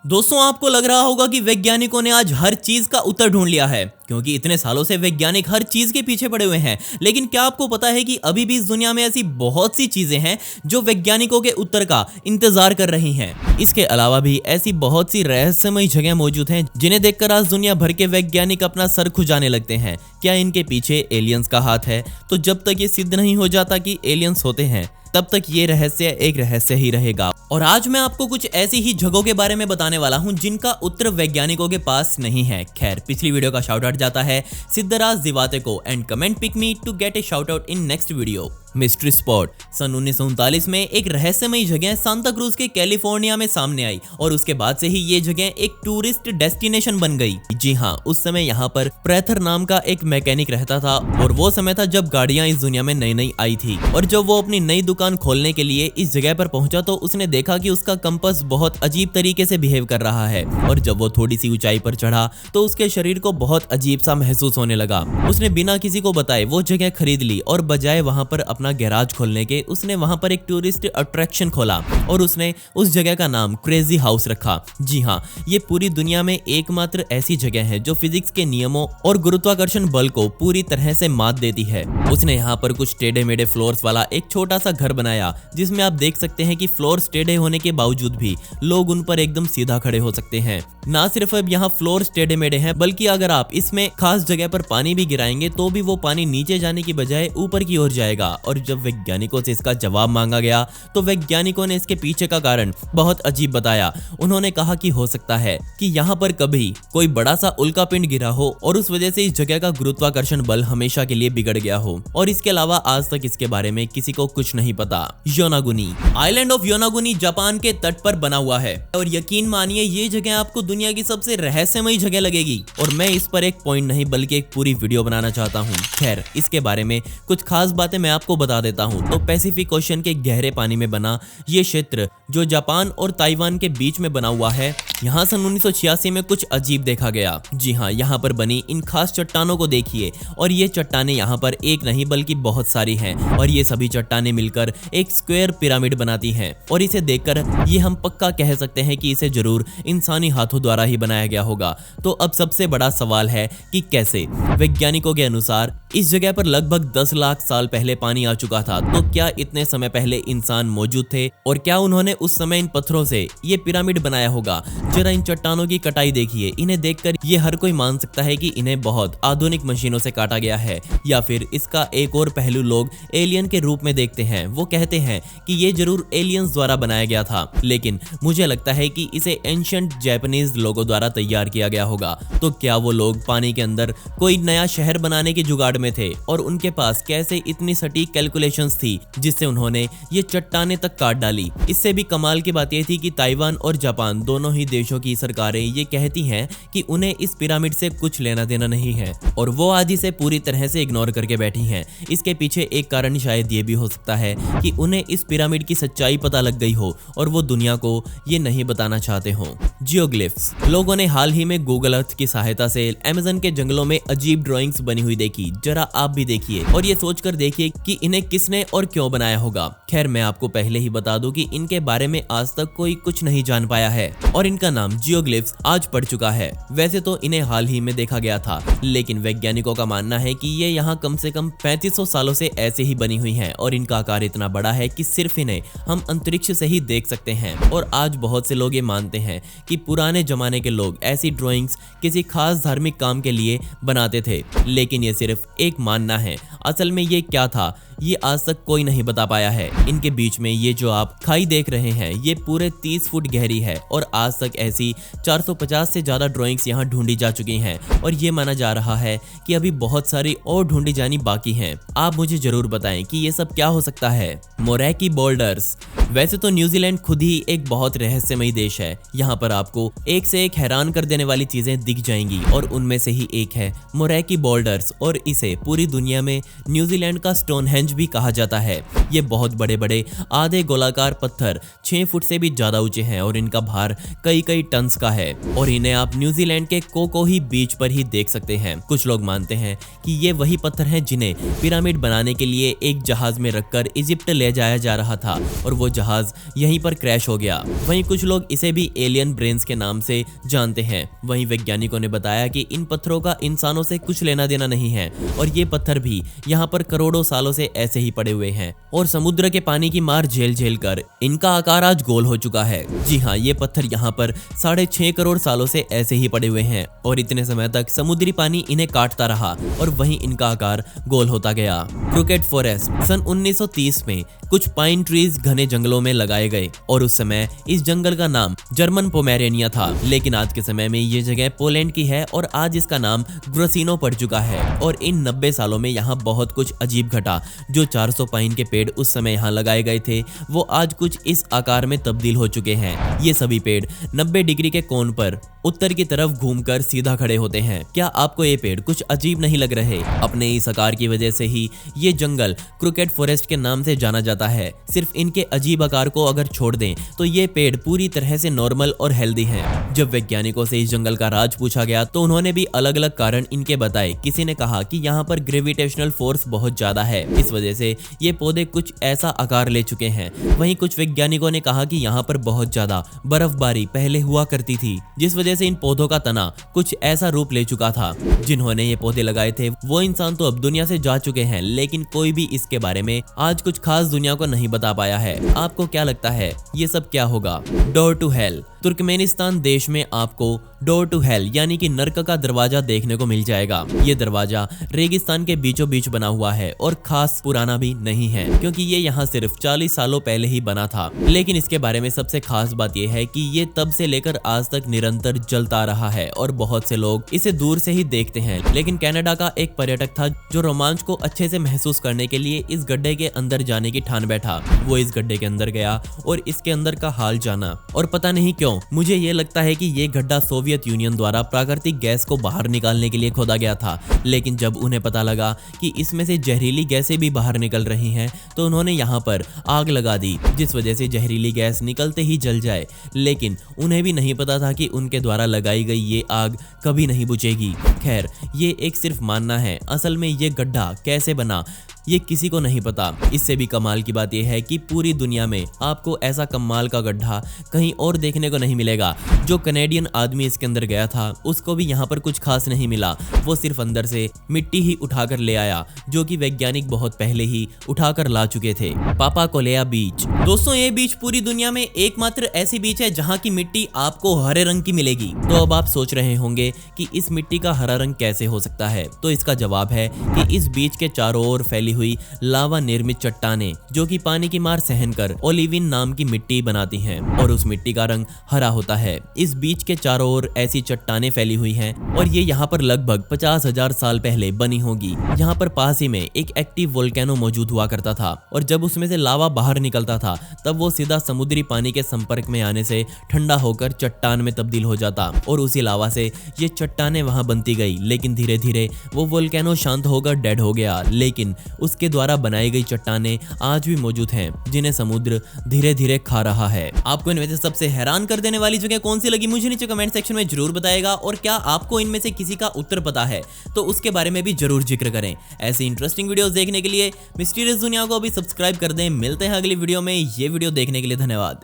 दोस्तों, आपको लग रहा होगा कि वैज्ञानिकों ने आज हर चीज का उत्तर ढूंढ लिया है, क्योंकि इतने सालों से वैज्ञानिक हर चीज के पीछे पड़े हुए हैं। लेकिन क्या आपको पता है कि अभी भी इस दुनिया में ऐसी बहुत सी चीजें हैं जो वैज्ञानिकों के उत्तर का इंतजार कर रही हैं। इसके अलावा भी ऐसी बहुत सी रहस्यमयी जगह मौजूद हैं जिन्हें देखकर आज दुनिया भर के वैज्ञानिक अपना सर खुजाने लगते हैं। क्या इनके पीछे एलियंस का हाथ है? तो जब तक ये सिद्ध नहीं हो जाता कि एलियंस होते हैं, तब तक ये रहस्य एक रहस्य ही रहेगा। और आज मैं आपको कुछ ऐसी ही जगहों के बारे में बताने वाला हूं जिनका उत्तर वैज्ञानिकों के पास नहीं है। खैर, पिछली वीडियो का शाउट आउट जाता है सिद्धराज दिवाते को and comment pick me to get a shout out in next video. Mystery spot सन 1939 में एक रहस्यमयी जगह सांता क्रूज के कैलिफोर्निया में सामने आई और उसके बाद से ही ये जगह एक टूरिस्ट डेस्टिनेशन बन गई। जी हाँ, उस समय यहाँ पर प्रेथर नाम का एक मैकेनिक रहता था और वो समय था जब गाड़ियां इस दुनिया में नई नई आई थी। और जब वो अपनी नई दुकान खोलने के लिए इस जगह पर पहुंचा तो उसने देखा कि उसका कंपास बहुत अजीब तरीके से बिहेव कर रहा है। और जब वो थोड़ी सी ऊंचाई पर चढ़ा तो उसके शरीर को बहुत अजीब सा महसूस होने लगा। उसने बिना किसी को बताए वो जगह खरीद ली और बजाय वहां पर अपना गैराज खोलने के उसने वहां पर एक टूरिस्ट अट्रैक्शन खोला और उसने उस जगह का नाम क्रेजी हाउस रखा। जी हाँ, ये पूरी दुनिया में एकमात्र ऐसी जगह है जो फिजिक्स के नियमों और गुरुत्वाकर्षण बल को पूरी तरह से मात देती है। उसने यहाँ पर कुछ टेढ़े मेढ़े फ्लोर्स वाला एक छोटा सा घर बनाया जिसमें आप देख सकते हैं कि फ्लोर्स टेढ़े होने के बावजूद भी लोग उन पर एकदम सीधा खड़े हो सकते हैं। ना सिर्फ अब यहाँ फ्लोर्स टेढ़े मेढ़े हैं, बल्कि अगर आप इसमें खास जगह पर पानी भी गिराएंगे तो भी वो पानी नीचे जाने की बजाय ऊपर की ओर जाएगा। और जब वैज्ञानिकों से इसका जवाब मांगा गया तो वैज्ञानिकों ने इसके पीछे का कारण बहुत अजीब बताया। उन्होंने कहा कि हो सकता है कि यहाँ पर कभी कोई बड़ा सा उल्कापिंड गिरा हो और उस वजह से इस जगह का गुरुत्वाकर्षण बल हमेशा के लिए बिगड़ गया हो। और इसके अलावा आज तक इसके बारे में किसी को कुछ नहीं पता। Yonaguni island of Yonaguni Japan के तट पर बना हुआ है और यकीन मानिए ये जगह आपको दुनिया की सबसे रहस्यमयी जगह लगेगी। और मैं इस पर एक पॉइंट नहीं बल्कि एक पूरी वीडियो बनाना चाहता हूँ। खैर, इसके बारे में कुछ खास बातें मैं आपको बता देता हूँ। तो पैसिफिक ओशन के गहरे पानी में बना ये क्षेत्र जो जापान और ताइवान के बीच में बना हुआ है, यहाँ सन 1986 में कुछ अजीब देखा गया। जी हाँ, यहाँ पर बनी इन खास चट्टानों को देखिए और ये चट्टानें यहाँ पर एक नहीं बल्कि बहुत सारी हैं और ये सभी चट्टानें मिलकर एक स्क्वायर पिरामिड बनाती हैं। और इसे देखकर ये हम पक्का कह सकते हैं कि इसे जरूर इंसानी हाथों द्वारा ही बनाया गया होगा। तो अब सबसे बड़ा सवाल है कि कैसे? वैज्ञानिकों के अनुसार इस जगह पर लगभग 10 लाख साल पहले पानी आ चुका था। तो क्या इतने समय पहले इंसान मौजूद थे और क्या उन्होंने उस समय इन पत्थरों से ये पिरामिड बनाया होगा? जरा इन चट्टानों की कटाई देखिए। इन्हें देखकर ये हर कोई मान सकता है कि इन्हें बहुत आधुनिक मशीनों से काटा गया है। या फिर इसका एक और पहलू लोग एलियन के रूप में देखते हैं। वो कहते हैं कि ये जरूर एलियंस द्वारा बनाया गया था, लेकिन मुझे लगता है कि इसे एंशिएंट जापानीज लोगों द्वारा तैयार किया गया होगा। तो क्या वो लोग पानी के अंदर कोई नया शहर बनाने के जुगाड़ में थे और उनके पास कैसे इतनी सटीक कैलकुलेशंस थी जिससे उन्होंने ये चट्टानें तक काट डाली? इससे भी कमाल की बात यह थी कि ताइवान और जापान दोनों ही देशों की सरकारें ये कहती हैं कि उन्हें इस पिरामिड से कुछ लेना देना नहीं है और वो आज इसे पूरी तरह से इग्नोर करके बैठी हैं। इसके पीछे एक कारण शायद ये भी हो सकता है कि उन्हें इस पिरामिड की सच्चाई पता लग गई हो और वो दुनिया को ये नहीं बताना चाहते हो। जियोग्लिफ्स लोगों ने हाल ही में गूगल अर्थ की सहायता से अमेज़न के जंगलों में अजीब ड्राइंग्स बनी हुई देखी। जरा आप भी देखिए और ये सोचकर देखिए कि इन्हें किसने और क्यों बनाया होगा। खैर, मैं आपको पहले ही बता दूं कि इनके बारे में आज तक कोई कुछ नहीं जान पाया है और इनका नाम जियोग्लिफ्स आज पड़ चुका है। वैसे तो इन्हें हाल ही में देखा गया था, लेकिन वैज्ञानिकों का मानना है कि ये यहाँ कम से कम 3500 सालों से ऐसे ही बनी हुई हैं और इनका आकार इतना बड़ा है कि सिर्फ इन्हें हम अंतरिक्ष से ही देख सकते हैं। और आज बहुत से लोग ये मानते हैं कि पुराने जमाने के लोग ऐसी ड्राइंग्स किसी खास धार्मिक काम के लिए बनाते थे, लेकिन ये सिर्फ एक मानना है। असल में ये क्या था ये आज तक कोई नहीं बता पाया है। इनके बीच में ये जो आप खाई देख रहे हैं ये पूरे 30 फुट गहरी है और आज तक ऐसी 450 से ज्यादा ड्राइंग्स यहाँ ढूंढी जा चुकी हैं और ये माना जा रहा है कि अभी बहुत सारी और ढूंढी जानी बाकी हैं। आप मुझे जरूर बताएं कि ये सब क्या हो सकता है। मोरैकी बोल्डर्स। वैसे तो न्यूजीलैंड खुद ही एक बहुत रहस्यमयी देश है। यहाँ पर आपको एक से एक हैरान कर देने वाली चीजें दिख जाएंगी और उनमें से ही एक है मोरैकी बोल्डर्स और इसे पूरी दुनिया में न्यूजीलैंड का स्टोनहेंज भी कहा जाता है। ये बहुत बड़े बड़े आधे गोलाकार पत्थर 6 फुट से भी ज्यादा ऊंचे हैं और इनका भार कई टन्स का है और इन्हें आप न्यूजीलैंड के कोकोही बीच पर ही देख सकते हैं। कुछ लोग मानते हैं कि ये वही पत्थर हैं जिन्हें पिरामिड बनाने के लिए एक जहाज में रखकर इजिप्ट ले जाया जा रहा था और वो जहाज यहीं पर क्रैश हो गया। वहीं कुछ लोग इसे भी एलियन ब्रेन्स के नाम से जानते हैं। वहीं वैज्ञानिकों ने बताया कि इन पत्थरों का इंसानों से कुछ लेना देना नहीं है और ये पत्थर भी यहाँ पर करोड़ों सालों से ऐसे ही पड़े हुए हैं और समुद्र के पानी की मार झेल झेल कर इनका आकार आज गोल हो चुका है। जी हाँ, ये पत्थर यहाँ पर 6.5 करोड़ सालों से ऐसे ही पड़े हुए हैं और इतने समय तक समुद्री पानी इन्हें काटता रहा और वहीं इनका आकार गोल होता गया। क्रोकेट फॉरेस्ट सन 1930 में कुछ पाइन ट्रीज घने जंगलों में लगाए गए और उस समय इस जंगल का नाम जर्मन पोमेरेनिया था, लेकिन आज के समय में ये जगह पोलैंड की है और आज इसका नाम ग्रोसिनो पड़ चुका है। और इन 90 सालों में यहाँ बहुत कुछ अजीब घटा। जो 400 पाइन के पेड़ उस समय यहाँ लगाए गए थे वो आज कुछ इस आकार में तब्दील हो चुके हैं। ये सभी पेड़ 90 डिग्री के कोण पर उत्तर की तरफ घूमकर सीधा खड़े होते हैं। क्या आपको ये पेड़ कुछ अजीब नहीं लग रहे? अपने इस आकार की वजह से ही ये जंगल क्रोकेट फॉरेस्ट के नाम से जाना जाता है। सिर्फ इनके अजीब आकार को अगर छोड़ दें तो ये पेड़ पूरी तरह से नॉर्मल और हेल्दी हैं। जब वैज्ञानिकों से इस जंगल का राज पूछा गया तो उन्होंने भी अलग अलग कारण इनके बताए। किसी ने कहा कि यहाँ पर ग्रेविटेशनल फोर्स बहुत ज्यादा है, इस वजह से ये पौधे कुछ ऐसा आकार ले चुके हैं। वहीं कुछ वैज्ञानिकों ने कहा कि यहाँ पर बहुत ज्यादा बर्फबारी पहले हुआ करती थी, जिस वजह से इन पौधों का तना कुछ ऐसा रूप ले चुका था। जिन्होंने ये पौधे लगाए थे वो इंसान तो अब दुनिया से जा चुके हैं, लेकिन कोई भी इसके बारे में आज कुछ खास दुनिया को नहीं बता पाया है। आपको क्या लगता है ये सब क्या होगा? Door to hell. तुर्कमेनिस्तान देश में आपको डोर टू हेल यानी कि नर्क का दरवाजा देखने को मिल जाएगा। ये दरवाजा रेगिस्तान के बीचों बीच बना हुआ है और खास पुराना भी नहीं है, क्योंकि ये यहाँ सिर्फ 40 सालों पहले ही बना था। लेकिन इसके बारे में सबसे खास बात यह है कि ये तब से लेकर आज तक निरंतर जलता रहा है और बहुत से लोग इसे दूर से ही देखते हैं। लेकिन कनाडा का एक पर्यटक था जो रोमांच को अच्छे से महसूस करने के लिए इस गड्ढे के अंदर जाने की ठान बैठा। वो इस गड्ढे के अंदर गया और इसके अंदर का हाल जाना, और पता नहीं क्यों मुझे ये लगता है कि ये गड्ढा सोवियत यूनियन द्वारा प्राकृतिक गैस को बाहर निकालने के लिए खोदा गया था। लेकिन जब उन्हें पता लगा कि इसमें से जहरीली गैसें भी बाहर निकल रही हैं तो उन्होंने यहाँ पर आग लगा दी, जिस वजह से जहरीली गैस निकलते ही जल जाए। लेकिन उन्हें भी नहीं पता था कि उनके द्वारा लगाई गई ये आग कभी नहीं बुझेगी। खैर, ये एक सिर्फ मानना है। असल में ये गड्ढा कैसे बना ये किसी को नहीं पता। इससे भी कमाल की बात यह है कि पूरी दुनिया में आपको ऐसा कमाल का गड्ढा कहीं और देखने को नहीं मिलेगा। जो कनेडियन आदमी इसके अंदर गया था उसको भी यहाँ पर कुछ खास नहीं मिला। वो सिर्फ अंदर से मिट्टी ही उठाकर ले आया, जो कि वैज्ञानिक बहुत पहले ही उठाकर ला चुके थे। पापाकोलेया बीच। दोस्तों, ये बीच पूरी दुनिया में एकमात्र ऐसी बीच है जहाँ की मिट्टी आपको हरे रंग की मिलेगी। तो अब आप सोच रहे होंगे कि इस मिट्टी का हरा रंग कैसे हो सकता है? तो इसका जवाब है कि इस बीच के चारों ओर फैली हुई लावा निर्मित चट्टानें, जो कि पानी की मार सहन कर ओलिविन नाम की मिट्टी बनाती हैं और उस मिट्टी का रंग हरा होता है। इस बीच के चारों ओर ऐसी चट्टानें फैली हुई हैं और ये यहाँ पर लगभग 50,000 साल पहले बनी होगी। यहाँ पर पास ही में एक एक्टिव वोल्केनो मौजूद हुआ करता था और जब उसमें से लावा बाहर निकलता था तब वो सीधा समुद्री पानी के संपर्क में आने से ठंडा होकर चट्टान में तब्दील हो जाता और उसी लावा से ये चट्टानें वहां बनती गई। लेकिन धीरे धीरे वो वोल्केनो शांत होकर डेड हो गया, लेकिन उसके द्वारा बनाई गई चट्टानें आज भी मौजूद हैं, जिन्हें समुद्र धीरे धीरे खा रहा है। आपको इनमें से सबसे हैरान कर देने वाली जगह कौन सी लगी मुझे नीचे कमेंट सेक्शन में जरूर बताएगा, और क्या आपको इनमें से किसी का उत्तर पता है तो उसके बारे में भी जरूर जिक्र करें। ऐसी इंटरेस्टिंग वीडियोस देखने के लिए मिस्टीरियस दुनिया को अभी सब्सक्राइब कर दें। मिलते हैं अगली वीडियो में। ये वीडियो देखने के लिए धन्यवाद।